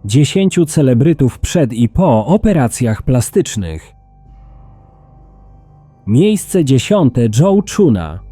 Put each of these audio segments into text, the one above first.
10 celebrytów przed i po operacjach plastycznych. Miejsce 10. Joe Chuna.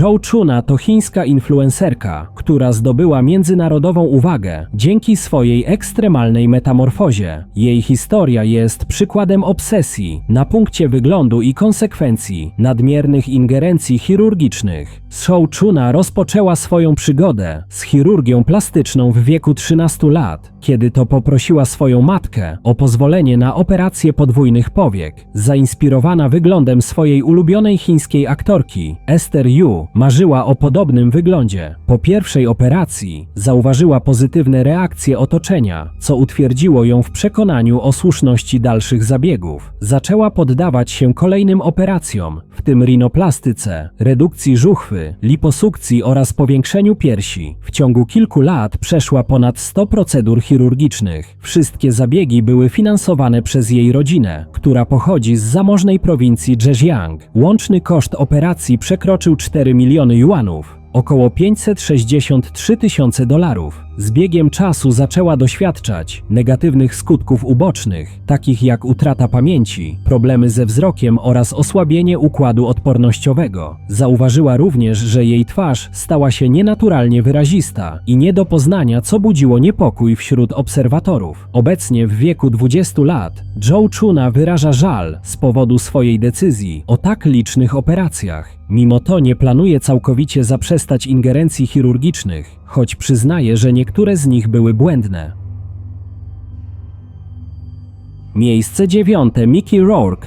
Joe Chuna to chińska influencerka, która zdobyła międzynarodową uwagę dzięki swojej ekstremalnej metamorfozie. Jej historia jest przykładem obsesji na punkcie wyglądu i konsekwencji nadmiernych ingerencji chirurgicznych. Joe Chuna rozpoczęła swoją przygodę z chirurgią plastyczną w wieku 13 lat, kiedy to poprosiła swoją matkę o pozwolenie na operację podwójnych powiek. Zainspirowana wyglądem swojej ulubionej chińskiej aktorki, Esther Yu, marzyła o podobnym wyglądzie. Po pierwszej operacji zauważyła pozytywne reakcje otoczenia, co utwierdziło ją w przekonaniu o słuszności dalszych zabiegów. Zaczęła poddawać się kolejnym operacjom, w tym rinoplastyce, redukcji żuchwy, liposukcji oraz powiększeniu piersi. W ciągu kilku lat przeszła ponad 100 procedur chirurgicznych. Wszystkie zabiegi były finansowane przez jej rodzinę, która pochodzi z zamożnej prowincji Zhejiang. Łączny koszt operacji przekroczył 4 miliony juanów, około 563 tysiące dolarów. Z biegiem czasu zaczęła doświadczać negatywnych skutków ubocznych, takich jak utrata pamięci, problemy ze wzrokiem oraz osłabienie układu odpornościowego. Zauważyła również, że jej twarz stała się nienaturalnie wyrazista i nie do poznania, co budziło niepokój wśród obserwatorów. Obecnie w wieku 20 lat Joe Chuna wyraża żal z powodu swojej decyzji o tak licznych operacjach. Mimo to nie planuje całkowicie zaprzestać ingerencji chirurgicznych, choć przyznaje, że niektóre z nich były błędne. Miejsce 9. Mickey Rourke.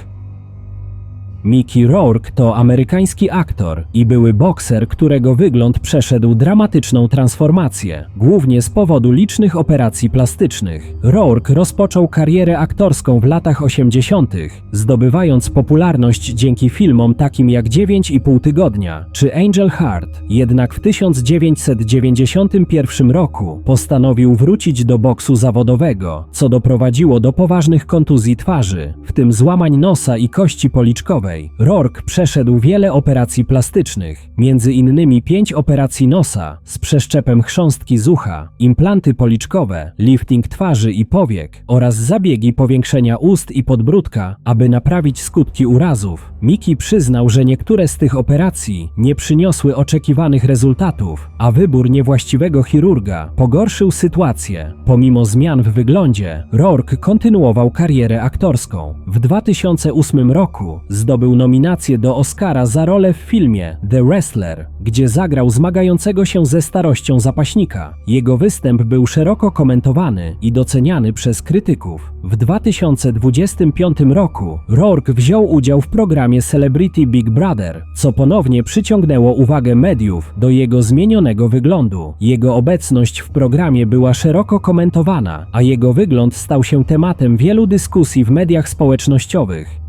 Mickey Rourke to amerykański aktor i były bokser, którego wygląd przeszedł dramatyczną transformację, głównie z powodu licznych operacji plastycznych. Rourke rozpoczął karierę aktorską w latach 80., zdobywając popularność dzięki filmom takim jak 9,5 tygodnia czy Angel Heart. Jednak w 1991 roku postanowił wrócić do boksu zawodowego, co doprowadziło do poważnych kontuzji twarzy, w tym złamań nosa i kości policzkowej. Rourke przeszedł wiele operacji plastycznych, między innymi 5 operacji nosa z przeszczepem chrząstki z ucha, implanty policzkowe, lifting twarzy i powiek oraz zabiegi powiększenia ust i podbródka, aby naprawić skutki urazów. Mickey przyznał, że niektóre z tych operacji nie przyniosły oczekiwanych rezultatów, a wybór niewłaściwego chirurga pogorszył sytuację. Pomimo zmian w wyglądzie, Rourke kontynuował karierę aktorską. W 2008 roku zdobył nominację do Oscara za rolę w filmie The Wrestler, gdzie zagrał zmagającego się ze starością zapaśnika. Jego występ był szeroko komentowany i doceniany przez krytyków. W 2025 roku Rourke wziął udział w programie Celebrity Big Brother, co ponownie przyciągnęło uwagę mediów do jego zmienionego wyglądu. Jego obecność w programie była szeroko komentowana, a jego wygląd stał się tematem wielu dyskusji w mediach społecznościowych.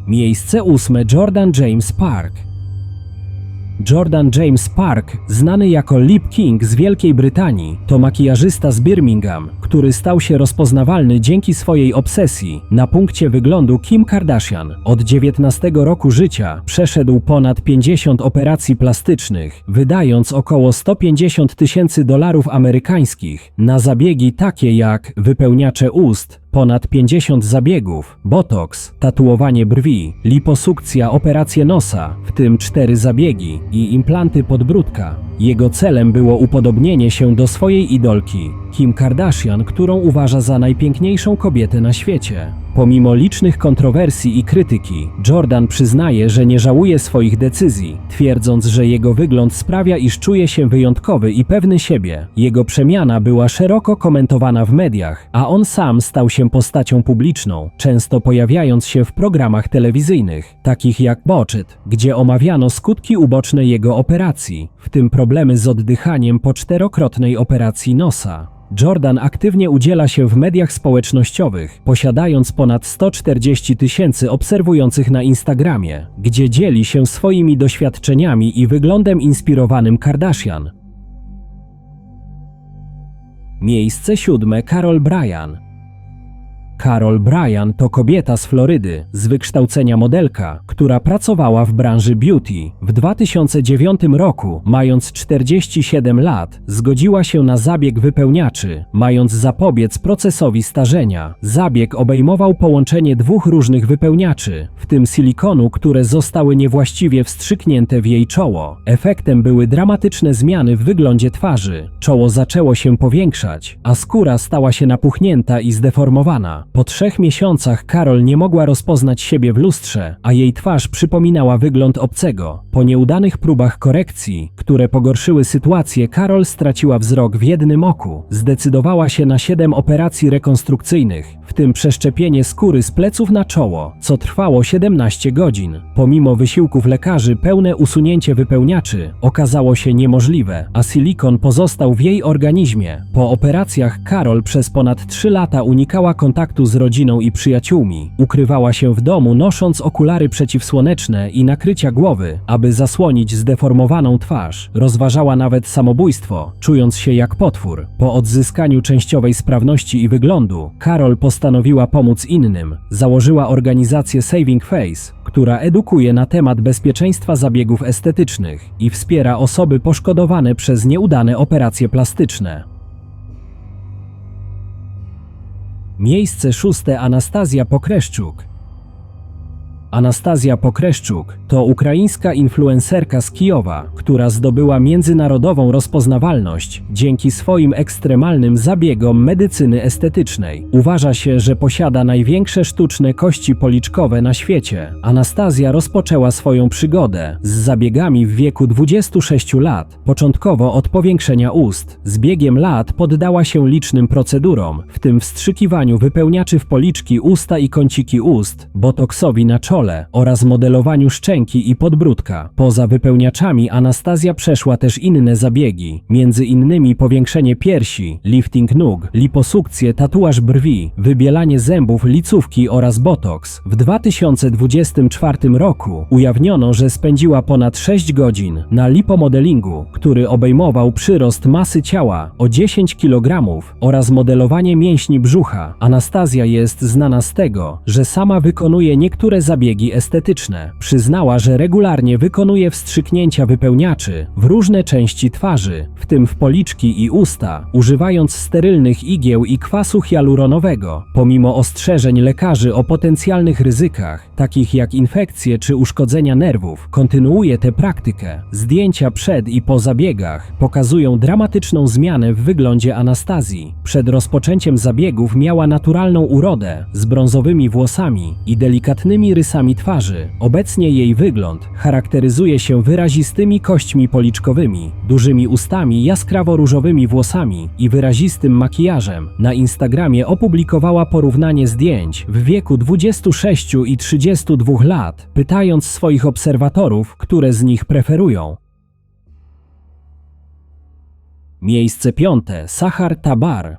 Miejsce 8. Jordan James Park. Jordan James Park, znany jako Lip King z Wielkiej Brytanii, to makijażysta z Birmingham, który stał się rozpoznawalny dzięki swojej obsesji na punkcie wyglądu Kim Kardashian. Od 19 roku życia przeszedł ponad 50 operacji plastycznych, wydając około 150 tysięcy dolarów amerykańskich na zabiegi takie jak wypełniacze ust, ponad 50 zabiegów, botoks, tatuowanie brwi, liposukcja, operacje nosa, w tym 4 zabiegi i implanty podbródka. Jego celem było upodobnienie się do swojej idolki, Kim Kardashian, którą uważa za najpiękniejszą kobietę na świecie. Pomimo licznych kontrowersji i krytyki, Jordan przyznaje, że nie żałuje swoich decyzji, twierdząc, że jego wygląd sprawia, iż czuje się wyjątkowy i pewny siebie. Jego przemiana była szeroko komentowana w mediach, a on sam stał się postacią publiczną, często pojawiając się w programach telewizyjnych, takich jak Botched, gdzie omawiano skutki uboczne jego operacji, w tym problemy z oddychaniem po 4-krotnej operacji nosa. Jordan aktywnie udziela się w mediach społecznościowych, posiadając ponad 140 tysięcy obserwujących na Instagramie, gdzie dzieli się swoimi doświadczeniami i wyglądem inspirowanym Kardashian. Miejsce 7. Carol Bryan. Carol Bryan to kobieta z Florydy, z wykształcenia modelka, która pracowała w branży beauty. W 2009 roku, mając 47 lat, zgodziła się na zabieg wypełniaczy, mając zapobiec procesowi starzenia. Zabieg obejmował połączenie dwóch różnych wypełniaczy, w tym silikonu, które zostały niewłaściwie wstrzyknięte w jej czoło. Efektem były dramatyczne zmiany w wyglądzie twarzy. Czoło zaczęło się powiększać, a skóra stała się napuchnięta i zdeformowana. Po 3 miesiącach Carol nie mogła rozpoznać siebie w lustrze, a jej twarz przypominała wygląd obcego. Po nieudanych próbach korekcji, które pogorszyły sytuację, Carol straciła wzrok w jednym oku. Zdecydowała się na 7 operacji rekonstrukcyjnych, w tym przeszczepienie skóry z pleców na czoło, co trwało 17 godzin. Pomimo wysiłków lekarzy, pełne usunięcie wypełniaczy okazało się niemożliwe, a silikon pozostał w jej organizmie. Po operacjach Carol przez ponad 3 lata unikała kontaktu z rodziną i przyjaciółmi. Ukrywała się w domu, nosząc okulary przeciwsłoneczne i nakrycia głowy, aby zasłonić zdeformowaną twarz. Rozważała nawet samobójstwo, czując się jak potwór. Po odzyskaniu częściowej sprawności i wyglądu, Carol postanowiła pomóc innym. Założyła organizację Saving Face, która edukuje na temat bezpieczeństwa zabiegów estetycznych i wspiera osoby poszkodowane przez nieudane operacje plastyczne. Miejsce 6. Anastazja Pokreszczuk. Anastazja Pokreszczuk to ukraińska influencerka z Kijowa, która zdobyła międzynarodową rozpoznawalność dzięki swoim ekstremalnym zabiegom medycyny estetycznej. Uważa się, że posiada największe sztuczne kości policzkowe na świecie. Anastazja rozpoczęła swoją przygodę z zabiegami w wieku 26 lat, początkowo od powiększenia ust. Z biegiem lat poddała się licznym procedurom, w tym wstrzykiwaniu wypełniaczy w policzki, usta i kąciki ust, botoksowi na czole oraz modelowaniu szczęki i podbródka. Poza wypełniaczami Anastazja przeszła też inne zabiegi, między innymi powiększenie piersi, lifting nóg, liposukcję, tatuaż brwi, wybielanie zębów, licówki oraz botoks. W 2024 roku ujawniono, że spędziła ponad 6 godzin na lipomodelingu, który obejmował przyrost masy ciała o 10 kg oraz modelowanie mięśni brzucha. Anastazja jest znana z tego, że sama wykonuje niektóre zabiegi estetyczne. Przyznała, że regularnie wykonuje wstrzyknięcia wypełniaczy w różne części twarzy, w tym w policzki i usta, używając sterylnych igieł i kwasu hialuronowego. Pomimo ostrzeżeń lekarzy o potencjalnych ryzykach, takich jak infekcje czy uszkodzenia nerwów, kontynuuje tę praktykę. Zdjęcia przed i po zabiegach pokazują dramatyczną zmianę w wyglądzie Anastazji. Przed rozpoczęciem zabiegów miała naturalną urodę z brązowymi włosami i delikatnymi rysami twarzy. Obecnie jej wygląd charakteryzuje się wyrazistymi kośćmi policzkowymi, dużymi ustami, jaskrawo-różowymi włosami i wyrazistym makijażem. Na Instagramie opublikowała porównanie zdjęć w wieku 26 i 32 lat, pytając swoich obserwatorów, które z nich preferują. Miejsce 5. Sahar Tabar.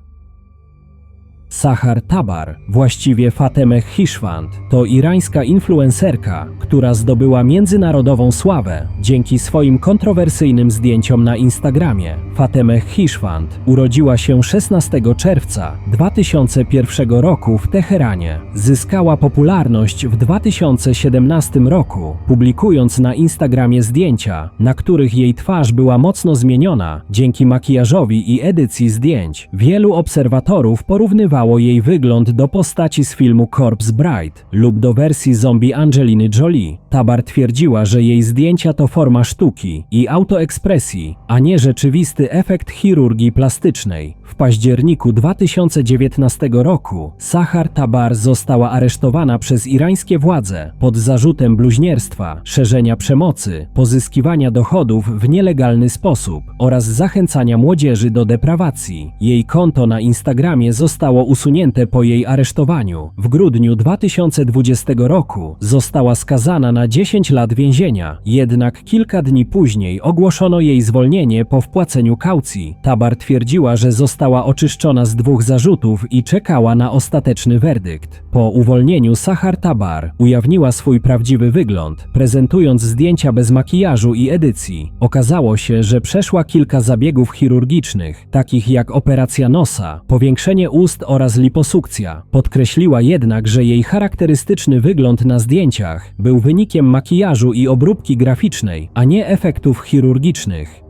Sahar Tabar, właściwie Fatemeh Hishwand, to irańska influencerka, która zdobyła międzynarodową sławę dzięki swoim kontrowersyjnym zdjęciom na Instagramie. Fatemeh Hishwand urodziła się 16 czerwca 2001 roku w Teheranie. Zyskała popularność w 2017 roku, publikując na Instagramie zdjęcia, na których jej twarz była mocno zmieniona dzięki makijażowi i edycji zdjęć. Wielu obserwatorów porównywało jej wygląd do postaci z filmu Corpse Bride lub do wersji zombie Angeliny Jolie. Tabar twierdziła, że jej zdjęcia to forma sztuki i autoekspresji, a nie rzeczywisty efekt chirurgii plastycznej. W październiku 2019 roku Sahar Tabar została aresztowana przez irańskie władze pod zarzutem bluźnierstwa, szerzenia przemocy, pozyskiwania dochodów w nielegalny sposób oraz zachęcania młodzieży do deprawacji. Jej konto na Instagramie zostało usunięte po jej aresztowaniu. W grudniu 2020 roku została skazana na na 10 lat więzienia, jednak kilka dni później ogłoszono jej zwolnienie po wpłaceniu kaucji. Tabar twierdziła, że została oczyszczona z 2 zarzutów i czekała na ostateczny werdykt. Po uwolnieniu Sahar Tabar ujawniła swój prawdziwy wygląd, prezentując zdjęcia bez makijażu i edycji. Okazało się, że przeszła kilka zabiegów chirurgicznych, takich jak operacja nosa, powiększenie ust oraz liposukcja. Podkreśliła jednak, że jej charakterystyczny wygląd na zdjęciach był wynikiem makijażu i obróbki graficznej, a nie efektów chirurgicznych.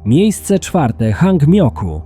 Miejsce 4. Hangmyoku.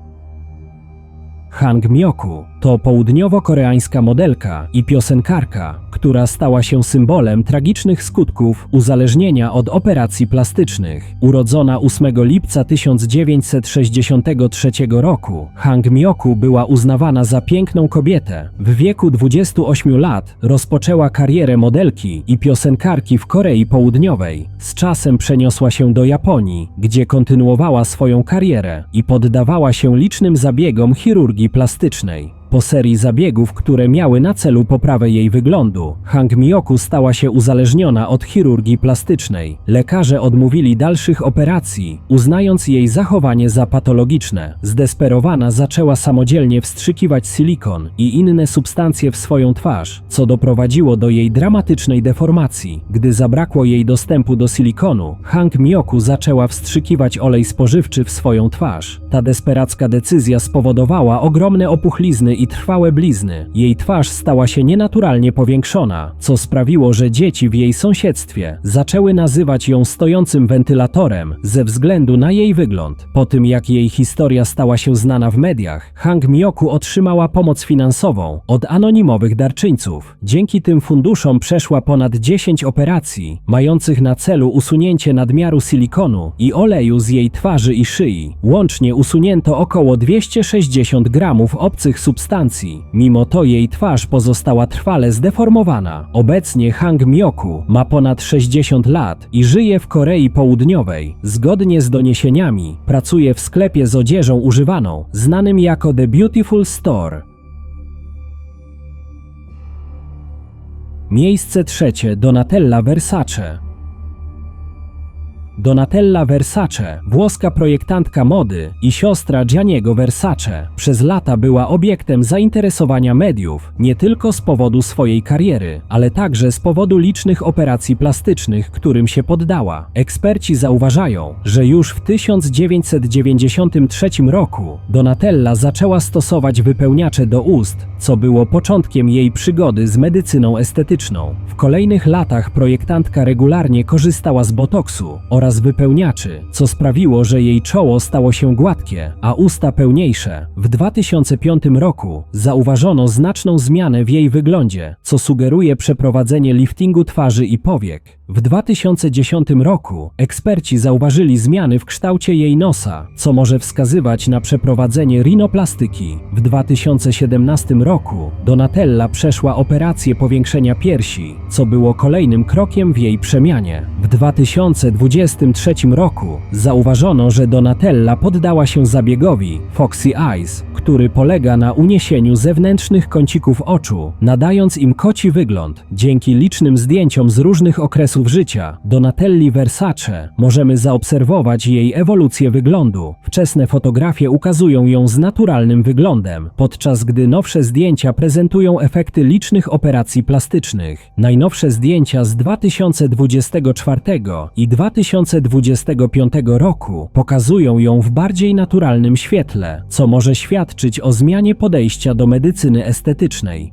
Hangmyoku to południowo-koreańska modelka i piosenkarka, która stała się symbolem tragicznych skutków uzależnienia od operacji plastycznych. Urodzona 8 lipca 1963 roku, Hangmyoku była uznawana za piękną kobietę. W wieku 28 lat rozpoczęła karierę modelki i piosenkarki w Korei Południowej. Z czasem przeniosła się do Japonii, gdzie kontynuowała swoją karierę i poddawała się licznym zabiegom chirurgii plastycznej. Po serii zabiegów, które miały na celu poprawę jej wyglądu, Hangmyoku stała się uzależniona od chirurgii plastycznej. Lekarze odmówili dalszych operacji, uznając jej zachowanie za patologiczne. Zdesperowana zaczęła samodzielnie wstrzykiwać silikon i inne substancje w swoją twarz, co doprowadziło do jej dramatycznej deformacji. Gdy zabrakło jej dostępu do silikonu, Hangmyoku zaczęła wstrzykiwać olej spożywczy w swoją twarz. Ta desperacka decyzja spowodowała ogromne opuchlizny i trwałe blizny. Jej twarz stała się nienaturalnie powiększona, co sprawiło, że dzieci w jej sąsiedztwie zaczęły nazywać ją stojącym wentylatorem ze względu na jej wygląd. Po tym, jak jej historia stała się znana w mediach, Hangmyoku otrzymała pomoc finansową od anonimowych darczyńców. Dzięki tym funduszom przeszła ponad 10 operacji, mających na celu usunięcie nadmiaru silikonu i oleju z jej twarzy i szyi. Łącznie usunięto około 260 gramów obcych substancji. Mimo to jej twarz pozostała trwale zdeformowana. Obecnie Hangmyoku ma ponad 60 lat i żyje w Korei Południowej. Zgodnie z doniesieniami, pracuje w sklepie z odzieżą używaną, znanym jako The Beautiful Store. Miejsce 3. Donatella Versace. Donatella Versace, włoska projektantka mody i siostra Gianniego Versace, przez lata była obiektem zainteresowania mediów, nie tylko z powodu swojej kariery, ale także z powodu licznych operacji plastycznych, którym się poddała. Eksperci zauważają, że już w 1993 roku Donatella zaczęła stosować wypełniacze do ust, co było początkiem jej przygody z medycyną estetyczną. W kolejnych latach projektantka regularnie korzystała z botoksu oraz wypełniaczy, co sprawiło, że jej czoło stało się gładkie, a usta pełniejsze. W 2005 roku zauważono znaczną zmianę w jej wyglądzie, co sugeruje przeprowadzenie liftingu twarzy i powiek. W 2010 roku eksperci zauważyli zmiany w kształcie jej nosa, co może wskazywać na przeprowadzenie rinoplastyki. W 2017 roku Donatella przeszła operację powiększenia piersi, co było kolejnym krokiem w jej przemianie. W 2023 roku zauważono, że Donatella poddała się zabiegowi Foxy Eyes, który polega na uniesieniu zewnętrznych kącików oczu, nadając im koci wygląd. Dzięki licznym zdjęciom z różnych okresów życia Donatelli Versace możemy zaobserwować jej ewolucję wyglądu. Wczesne fotografie ukazują ją z naturalnym wyglądem, podczas gdy nowsze zdjęcia prezentują efekty licznych operacji plastycznych. Najnowsze zdjęcia z 2024 i 2025 roku pokazują ją w bardziej naturalnym świetle, co może świadczyć o zmianie podejścia do medycyny estetycznej.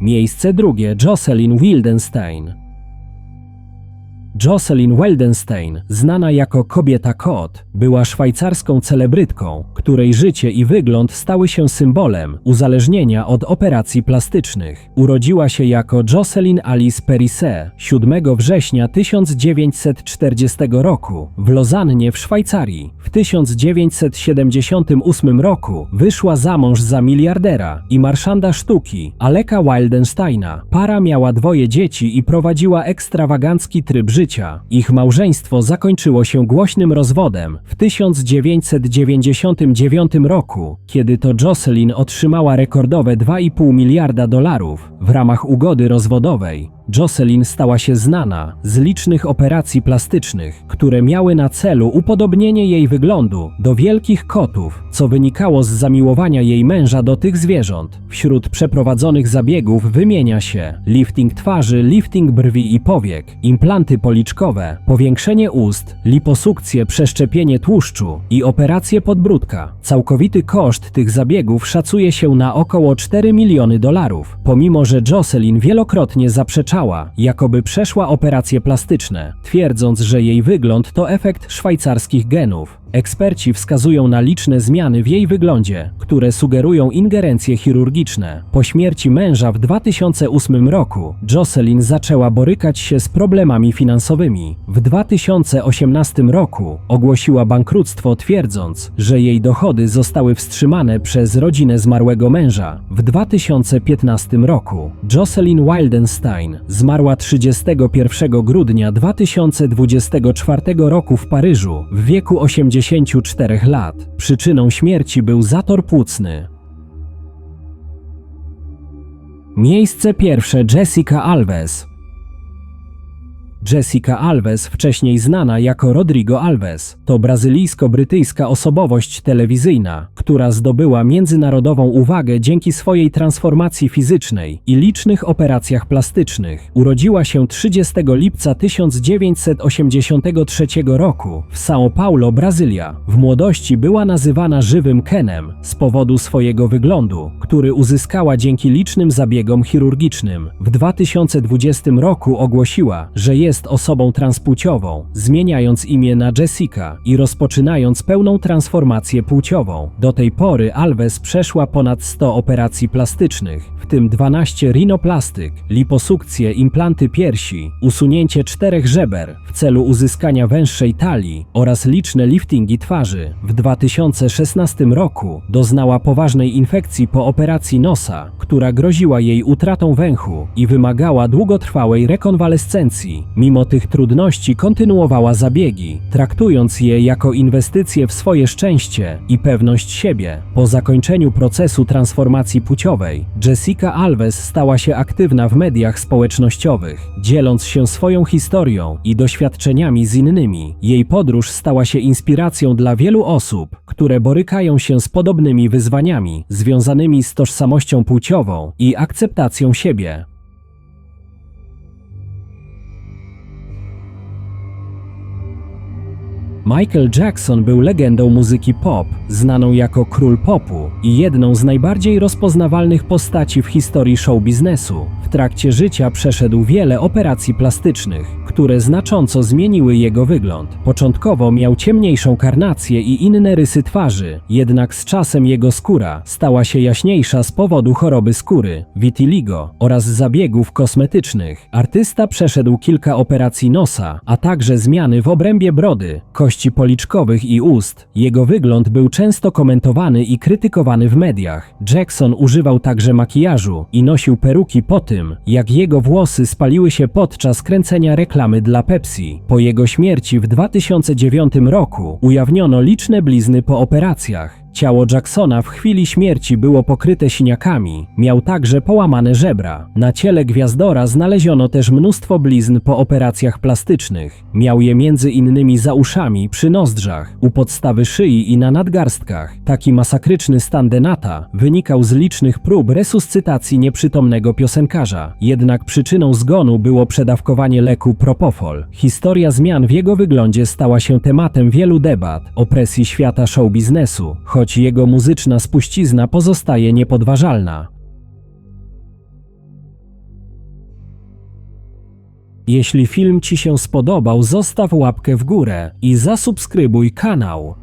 Miejsce 2. Jocelyn Wildenstein. Jocelyn Wildenstein, znana jako Kobieta Kot, była szwajcarską celebrytką, której życie i wygląd stały się symbolem uzależnienia od operacji plastycznych. Urodziła się jako Jocelyn Alice Perisset 7 września 1940 roku w Lozannie w Szwajcarii. W 1978 roku wyszła za mąż za miliardera i marszanda sztuki Aleka Wildensteina. Para miała 2 dzieci i prowadziła ekstrawagancki tryb życia. życia. Ich małżeństwo zakończyło się głośnym rozwodem w 1999 roku, kiedy to Jocelyn otrzymała rekordowe $2,5 miliarda w ramach ugody rozwodowej. Jocelyn stała się znana z licznych operacji plastycznych, które miały na celu upodobnienie jej wyglądu do wielkich kotów, co wynikało z zamiłowania jej męża do tych zwierząt. Wśród przeprowadzonych zabiegów wymienia się lifting twarzy, lifting brwi i powiek, implanty policzkowe, powiększenie ust, liposukcję, przeszczepienie tłuszczu i operację podbródka. Całkowity koszt tych zabiegów szacuje się na około $4 miliony. Pomimo że Jocelyn wielokrotnie zaprzeczała, jakoby przeszła operacje plastyczne, twierdząc, że jej wygląd to efekt szwajcarskich genów. Eksperci wskazują na liczne zmiany w jej wyglądzie, które sugerują ingerencje chirurgiczne. Po śmierci męża w 2008 roku Jocelyn zaczęła borykać się z problemami finansowymi. W 2018 roku ogłosiła bankructwo, twierdząc, że jej dochody zostały wstrzymane przez rodzinę zmarłego męża. W 2015 roku Jocelyn Wildenstein zmarła 31 grudnia 2024 roku w Paryżu w wieku 84 lat. Przyczyną śmierci był zator płucny. Miejsce pierwsze: Jessica Alves. Jessica Alves, wcześniej znana jako Rodrigo Alves, to brazylijsko-brytyjska osobowość telewizyjna, która zdobyła międzynarodową uwagę dzięki swojej transformacji fizycznej i licznych operacjach plastycznych. Urodziła się 30 lipca 1983 roku w São Paulo, Brazylia. W młodości była nazywana żywym Kenem z powodu swojego wyglądu, który uzyskała dzięki licznym zabiegom chirurgicznym. W 2020 roku ogłosiła, że jest osobą transpłciową, zmieniając imię na Jessica i rozpoczynając pełną transformację płciową. Do tej pory Alves przeszła ponad 100 operacji plastycznych, w tym 12 rinoplastyk, liposukcję, implanty piersi, usunięcie 4 żeber w celu uzyskania węższej talii oraz liczne liftingi twarzy. W 2016 roku doznała poważnej infekcji po operacji nosa, która groziła jej utratą węchu i wymagała długotrwałej rekonwalescencji. Mimo tych trudności kontynuowała zabiegi, traktując je jako inwestycje w swoje szczęście i pewność siebie. Po zakończeniu procesu transformacji płciowej, Jessica Alves stała się aktywna w mediach społecznościowych, dzieląc się swoją historią i doświadczeniami z innymi. Jej podróż stała się inspiracją dla wielu osób, które borykają się z podobnymi wyzwaniami związanymi z tożsamością płciową i akceptacją siebie. Michael Jackson był legendą muzyki pop, znaną jako król popu i jedną z najbardziej rozpoznawalnych postaci w historii show biznesu. W trakcie życia przeszedł wiele operacji plastycznych, które znacząco zmieniły jego wygląd. Początkowo miał ciemniejszą karnację i inne rysy twarzy, jednak z czasem jego skóra stała się jaśniejsza z powodu choroby skóry, vitiligo oraz zabiegów kosmetycznych. Artysta przeszedł kilka operacji nosa, a także zmiany w obrębie brody, kości policzkowych i ust. Jego wygląd był często komentowany i krytykowany w mediach. Jackson używał także makijażu i nosił peruki po tym, jak jego włosy spaliły się podczas kręcenia reklamy dla Pepsi. Po jego śmierci w 2009 roku ujawniono liczne blizny po operacjach. Ciało Jacksona w chwili śmierci było pokryte siniakami, miał także połamane żebra. Na ciele gwiazdora znaleziono też mnóstwo blizn po operacjach plastycznych. Miał je między innymi za uszami, przy nozdrzach, u podstawy szyi i na nadgarstkach. Taki masakryczny stan Denata wynikał z licznych prób resuscytacji nieprzytomnego piosenkarza. Jednak przyczyną zgonu było przedawkowanie leku Propofol. Historia zmian w jego wyglądzie stała się tematem wielu debat o presji świata show biznesu, choć jego muzyczna spuścizna pozostaje niepodważalna. Jeśli film Ci się spodobał, zostaw łapkę w górę i zasubskrybuj kanał.